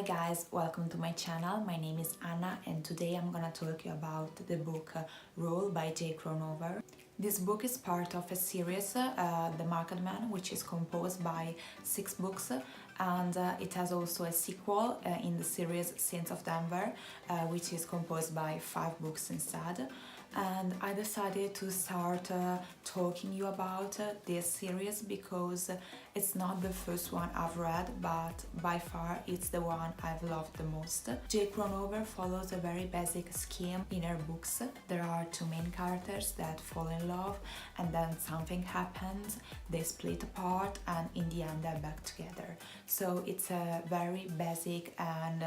guys, welcome to my channel. My name is Anna and today I'm gonna talk you about the book Rule by Jay Crownover. This book is part of a series, The Market Man, which is composed by 6 books, and it has also a sequel in the series Saints of Denver, which is composed by 5 books instead. And I decided to start talking you about this series because it's not the first one I've read, but by far it's the one I've loved the most. Jay Crownover follows a very basic scheme in her books. There are 2 main characters that fall in love and then something happens, they split apart and in the end they're back together. So it's a very basic and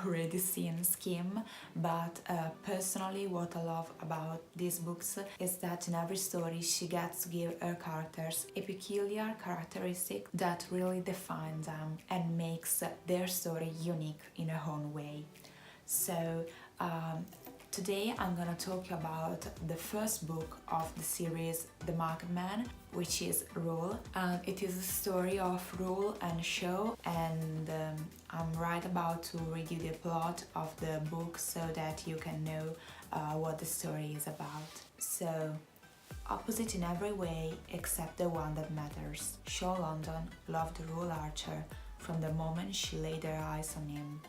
already seen scheme, but personally what I love about these books is that in every story she gets to give her characters a peculiar characteristic that really defines them and makes their story unique in her own way. So today I'm gonna talk about the first book of the series The Market Man, which is Rule, and it is a story of Rule and Show, and I'm right about to read you the plot of the book so that you can know what the story is about. So, opposite in every way except the one that matters, Shaw Landon loved Rule Archer from the moment she laid her eyes on him.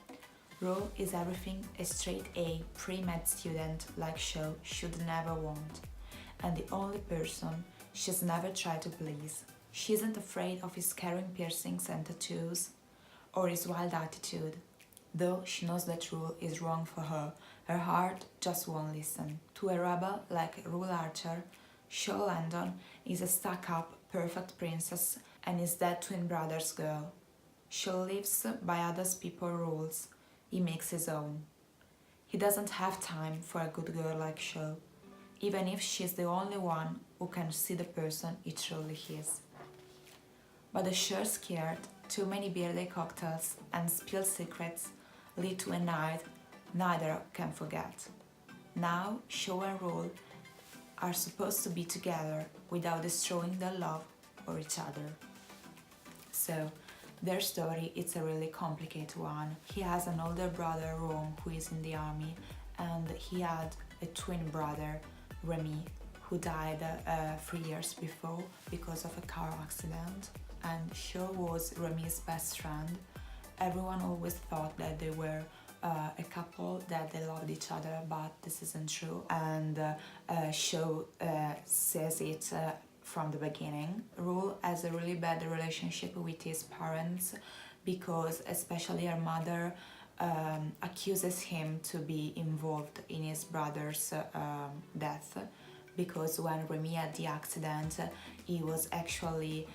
Rule is everything a straight A pre-med student like Shaw should never want, and the only person she's never tried to please. She isn't afraid of his caring piercings and tattoos, or his wild attitude. Though she knows that Rule is wrong for her, her heart just won't listen. To a rebel like Rule Archer, Shaw Landon is a stuck-up, perfect princess and his dead twin brother's girl. Shaw lives by other people's rules. He makes his own. He doesn't have time for a good girl like Shaw, even if she's the only one who can see the person he truly is. But the sure scared, too many birthday cocktails and spilled secrets lead to a night neither can forget. Now Shaw and Rule are supposed to be together without destroying their love for each other. So their story is a really complicated one. He has an older brother, Rome, who is in the army, and he had a twin brother, Remy, who died 3 years before because of a car accident. And Shaw was Remy's best friend. Everyone always thought that they were a couple, that they loved each other, but this isn't true. And Shaw says it from the beginning. Rule has a really bad relationship with his parents because especially her mother accuses him to be involved in his brother's death, because when Remy had the accident he was actually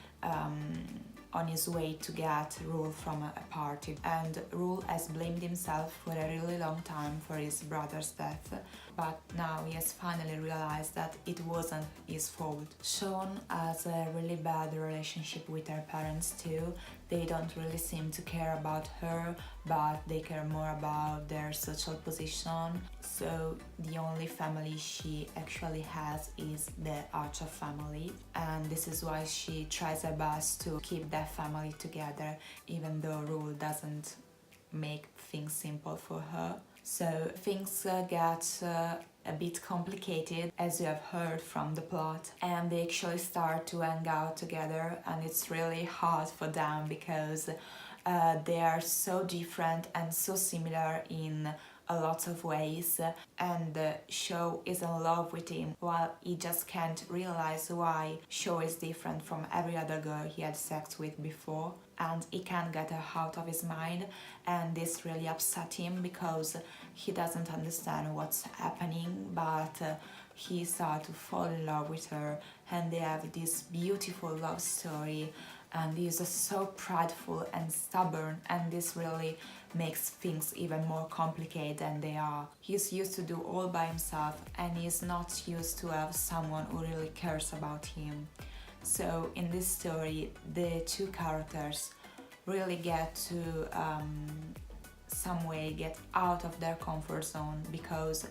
on his way to get Rule from a party, and Rule has blamed himself for a really long time for his brother's death, but now he has finally realized that it wasn't his fault. Shawn has a really bad relationship with her parents too. They don't really seem to care about her, but they care more about their social position. So the only family she actually has is the Archer family, and this is why she tries her best to keep that family together, even though Rule doesn't make things simple for her. So things get a bit complicated, as you have heard from the plot, and they actually start to hang out together, and it's really hard for them because they are so different and so similar in a lot of ways, and Shaw is in love with him while he just can't realize why Shaw is different from every other girl he had sex with before, and he can't get her out of his mind, and this really upset him because he doesn't understand what's happening, but he starts to fall in love with her and they have this beautiful love story, and he's just so prideful and stubborn, and this really makes things even more complicated than they are. He's used to do all by himself and he's not used to have someone who really cares about him. So in this story the 2 characters really get to some way get out of their comfort zone, because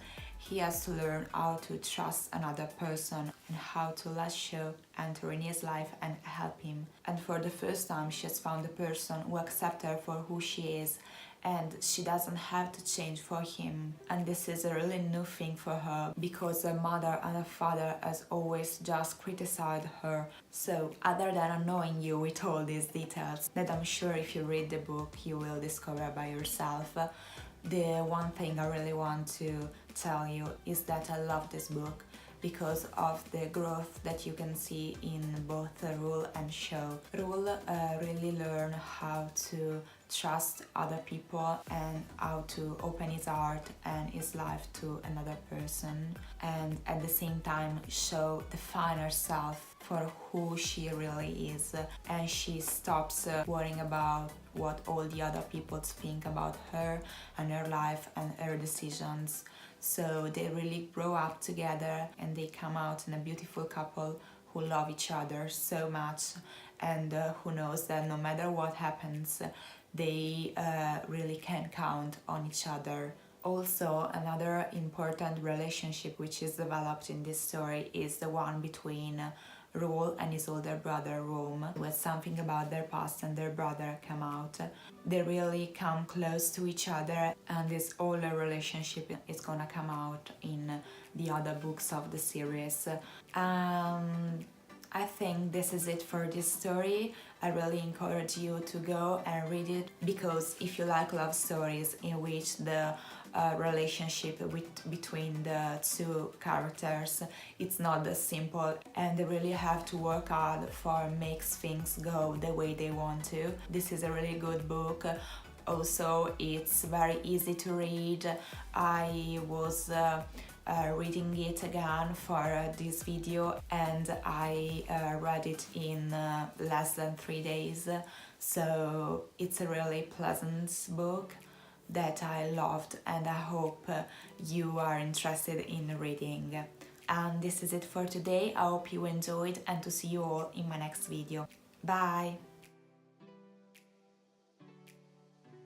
he has to learn how to trust another person and how to let Sho enter in his life and help him. And for the first time she has found a person who accepts her for who she is, and she doesn't have to change for him. And this is a really new thing for her, because her mother and her father has always just criticized her. So other than annoying you with all these details that I'm sure if you read the book you will discover by yourself, the one thing I really want to tell you is that I love this book because of the growth that you can see in both Rule and Sho. Rule really learn how to trust other people and how to open his heart and his life to another person, and at the same time Sho define herself for who she really is, and she stops worrying about what all the other people think about her and her life and her decisions. So they really grow up together and they come out in a beautiful couple who love each other so much, and who knows that no matter what happens they really can count on each other. Also, another important relationship which is developed in this story is the one between Rule and his older brother Rome, where something about their past and their brother come out. They really come close to each other, and this older relationship is gonna come out in the other books of the series. I think this is it for this story. I really encourage you to go and read it, because if you like love stories in which the relationship between the two characters, it's not that simple and they really have to work hard for makes things go the way they want to. This is a really good book. Also, it's very easy to read. I was reading it again for this video, and I read it in less than 3 days, so it's a really pleasant book that I loved, and I hope you are interested in reading. And this is it for today. I hope you enjoyed, and to see you all in my next video. Bye!